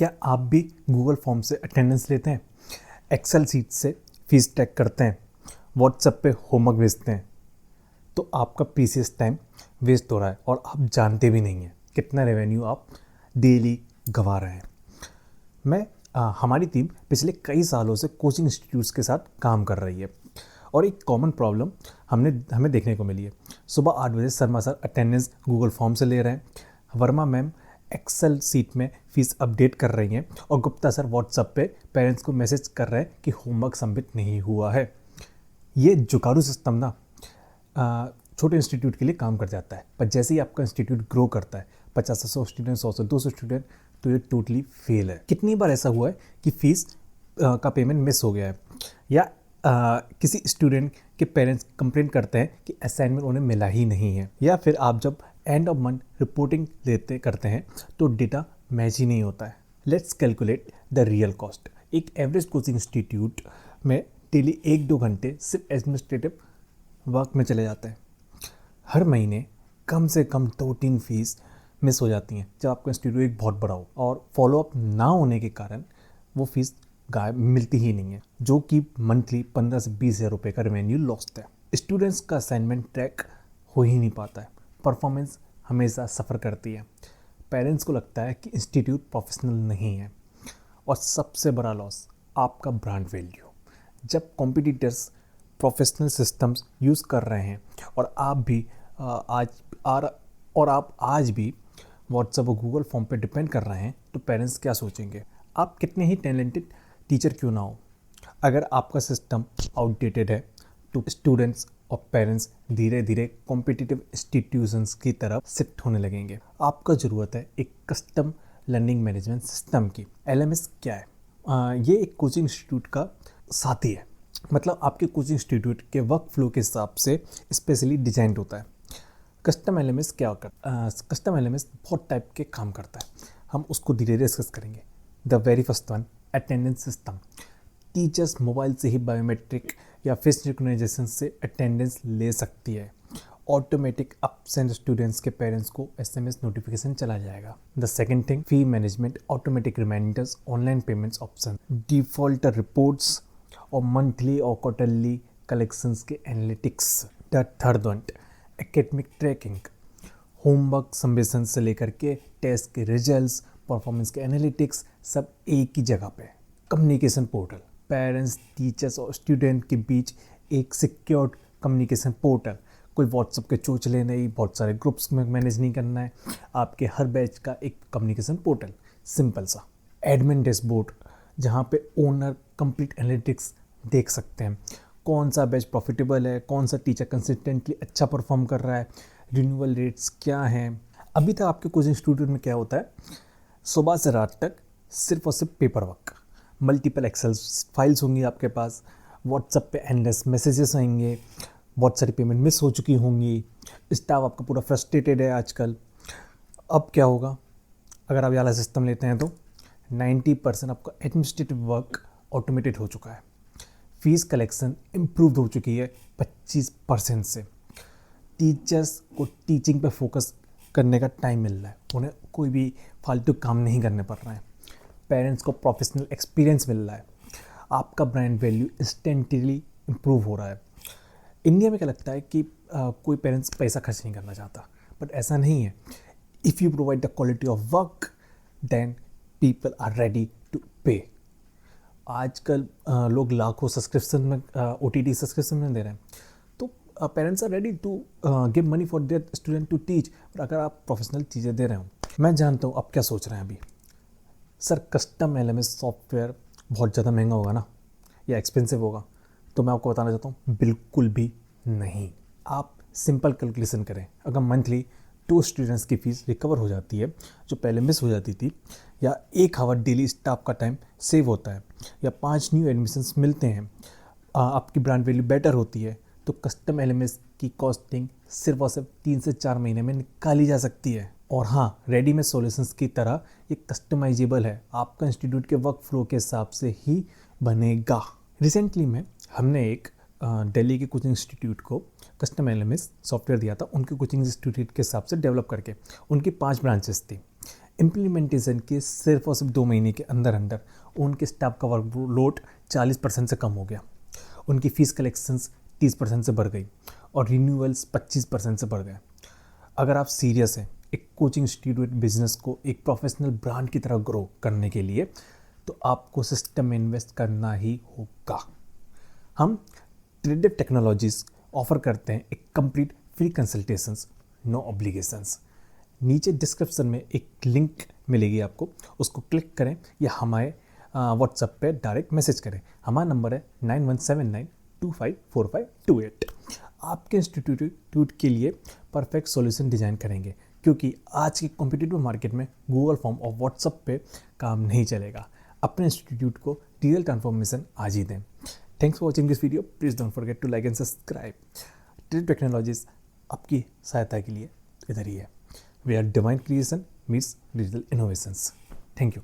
क्या आप भी गूगल फॉर्म से अटेंडेंस लेते हैं, एक्सेल सीट से फीस ट्रैक करते हैं, व्हाट्सएप पे होमवर्क भेजते हैं? तो आपका प्रीसियस टाइम वेस्ट हो रहा है और आप जानते भी नहीं हैं कितना रेवेन्यू आप डेली गंवा रहे हैं। हमारी टीम पिछले कई सालों से कोचिंग इंस्टीट्यूट्स के साथ काम कर रही है और एक कॉमन प्रॉब्लम हमें देखने को मिली है। सुबह 8 बजे Sharma sir attendance Google form से ले रहे हैं, वर्मा मैम एक्सेल सीट में फ़ीस अपडेट कर रही हैं और गुप्ता सर व्हाट्सएप पे पेरेंट्स को मैसेज कर रहे हैं कि होमवर्क सबमिट नहीं हुआ है। ये जुगाड़ू सिस्टम ना छोटे इंस्टीट्यूट के लिए काम कर जाता है, पर जैसे ही आपका इंस्टीट्यूट ग्रो करता है 50 से 100 स्टूडेंट, 100 से 200 स्टूडेंट, तो ये टोटली फेल है। कितनी बार ऐसा हुआ है कि फ़ीस का पेमेंट मिस हो गया है या किसी स्टूडेंट के पेरेंट्स कंप्लेंट करते हैं कि असाइनमेंट उन्हें मिला ही नहीं है, या फिर आप जब एंड ऑफ मंथ रिपोर्टिंग करते हैं तो डेटा मैच ही नहीं होता है। Let's calculate the real cost. एक एवरेज कोचिंग इंस्टीट्यूट में डेली 1-2 घंटे सिर्फ एडमिनिस्ट्रेटिव वर्क में चले जाते हैं। हर महीने कम से कम 2-3 फीस मिस हो जाती हैं जब आपका इंस्टीट्यूट एक बहुत बड़ा हो और फॉलोअप ना होने के कारण वो फीस गायब मिलती ही नहीं है, जो कि मंथली 15 से 20 हज़ार रुपये का रेवेन्यू लॉस्ट है। स्टूडेंट्स का असाइनमेंट ट्रैक हो ही नहीं पाता है, परफॉर्मेंस हमेशा सफ़र करती है, पेरेंट्स को लगता है कि इंस्टीट्यूट प्रोफेशनल नहीं है, और सबसे बड़ा लॉस आपका ब्रांड वैल्यू। जब कॉम्पिटिटर्स प्रोफेशनल सिस्टम्स यूज़ कर रहे हैं और आप आज भी व्हाट्सएप और गूगल फॉर्म पे डिपेंड कर रहे हैं, तो पेरेंट्स क्या सोचेंगे? आप कितने ही टैलेंटेड टीचर क्यों ना हो, अगर आपका सिस्टम आउटडेटेड है तो स्टूडेंट्स और पेरेंट्स धीरे धीरे कॉम्पिटिटिव इंस्टीट्यूशंस की तरफ शिफ्ट होने लगेंगे। आपका ज़रूरत है एक कस्टम लर्निंग मैनेजमेंट सिस्टम की। LMS क्या है? ये एक कोचिंग इंस्टीट्यूट का साथी है, मतलब आपके कोचिंग इंस्टीट्यूट के वर्क फ्लो के हिसाब से स्पेशली डिजाइंड होता है। कस्टम LMS क्या करता है? कस्टम LMS बहुत टाइप के काम करता है, हम उसको धीरे धीरे डिस्कस करेंगे। The very first one, attendance system. Teachers mobile से ही बायोमेट्रिक या फेस रिकग्नाइजेशन से अटेंडेंस ले सकती है। ऑटोमेटिक अपसेंट स्टूडेंट्स के पेरेंट्स को SMS नोटिफिकेशन चला जाएगा। The second thing, fee management, automatic reminders, online payments option, default reports और मंथली और क्वार्टरली कलेक्शंस के analytics. The third one, academic tracking, homework submission से लेकर के टेस्ट के रिजल्ट्स, परफॉर्मेंस के एनालिटिक्स, सब एक ही जगह पे। कम्युनिकेशन पोर्टल, पेरेंट्स, टीचर्स और स्टूडेंट के बीच एक सिक्योर्ड कम्युनिकेशन पोर्टल। कोई व्हाट्सएप के चोचले नहीं, बहुत सारे ग्रुप्स में मैनेज नहीं करना है, आपके हर बैच का एक कम्युनिकेशन पोर्टल, सिंपल सा। एडमिन डैशबोर्ड, जहाँ पे ओनर कंप्लीट एनालिटिक्स देख सकते हैं, कौन सा बैच प्रॉफिटेबल है, कौन सा टीचर कंसिस्टेंटली अच्छा परफॉर्म कर रहा है, रिन्यूअल रेट्स क्या हैं। अभी तक आपके कोचिंग इंस्टीट्यूट में क्या होता है, सुबह से रात तक सिर्फ और सिर्फ paper work, multiple excel files होंगी आपके पास, व्हाट्सएप पे एंडलेस मैसेजेस आएंगे, बहुत सारी पेमेंट मिस हो चुकी होंगी, स्टाफ आपका पूरा फ्रस्ट्रेटेड है आजकल। अब क्या होगा अगर आप ये वाला सिस्टम लेते हैं? तो 90% आपका एडमिनिस्ट्रेटिव वर्क ऑटोमेटेड हो चुका है, फीस कलेक्शन इम्प्रूव हो चुकी है 25% से, टीचर्स को टीचिंग पे फोकस करने का टाइम मिल रहा है, उन्हें कोई भी फालतू काम नहीं करने पड़ रहा है, पेरेंट्स को प्रोफेशनल एक्सपीरियंस मिल रहा है, आपका ब्रांड वैल्यू इंस्टेंटली इम्प्रूव हो रहा है। इंडिया में क्या लगता है कि कोई पेरेंट्स पैसा खर्च नहीं करना चाहता, बट ऐसा नहीं है। If you provide the quality of work then people are ready to pay. आजकल लोग लाखों सब्सक्रिप्शन में OTT सब्सक्रिप्शन में दे रहे हैं, तो parents are ready to give money for their student to teach. और अगर आप प्रोफेशनल चीज़ें दे रहे हो, मैं जानता हूँ आप क्या सोच रहे हैं अभी, सर कस्टम LMS सॉफ्टवेयर बहुत ज़्यादा महंगा होगा ना, या एक्सपेंसिव होगा? तो मैं आपको बताना चाहता हूँ, बिल्कुल भी नहीं। आप सिंपल कैलकुलेशन करें, अगर मंथली 2 स्टूडेंट्स की फ़ीस रिकवर हो जाती है जो पहले मिस हो जाती थी, या 1 आवर डेली स्टाफ का टाइम सेव होता है, या 5 न्यू एडमिशन्स मिलते हैं, आपकी ब्रांड वैल्यू बेटर होती है, तो कस्टम LMS की कॉस्टिंग सिर्फ और सिर्फ 3 से 4 महीने में निकाली जा सकती है। और हाँ, रेडीमेड सॉल्यूशंस की तरह ये कस्टमाइजेबल है, आपका इंस्टीट्यूट के वर्क फ्लो के हिसाब से ही बनेगा। रिसेंटली में हमने एक दिल्ली के कोचिंग इंस्टीट्यूट को कस्टम LMS सॉफ्टवेयर दिया था, उनके कोचिंग इंस्टीट्यूट के हिसाब से डेवलप करके। उनकी 5 ब्रांचेस थी, इम्प्लीमेंटेशन के सिर्फ और सिर्फ 2 महीने के अंदर अंदर उनके स्टाफ का वर्कलोड 40% से कम हो गया, उनकी फ़ीस कलेक्शंस 30% से बढ़ गई और रिन्यूअल्स 25% से बढ़ गए। अगर आप सीरियस हैं एक कोचिंग इंस्टीट्यूट बिजनेस को एक प्रोफेशनल ब्रांड की तरह ग्रो करने के लिए, तो आपको सिस्टम में इन्वेस्ट करना ही होगा। हम ट्रेडिव टेक्नोलॉजीज़ ऑफर करते हैं एक complete free consultations, no obligations. नीचे डिस्क्रिप्शन में एक लिंक मिलेगी आपको, उसको क्लिक करें या हमारे व्हाट्सएप पे डायरेक्ट मैसेज करें। हमारा नंबर है 9179254528। आपके इंस्टीट्यूट के लिए परफेक्ट सॉल्यूशन डिज़ाइन करेंगे, क्योंकि आज के कॉम्पिटिटिव मार्केट में गूगल फॉर्म और व्हाट्सएप पे काम नहीं चलेगा। अपने इंस्टीट्यूट को डिजिटल ट्रांसफॉर्मेशन आज ही दें। Thanks for watching this video. Please don't forget to like and subscribe. Tradive Technologies आपकी सहायता के लिए इधर ही है। We are divine creation meets digital innovations. Thank you.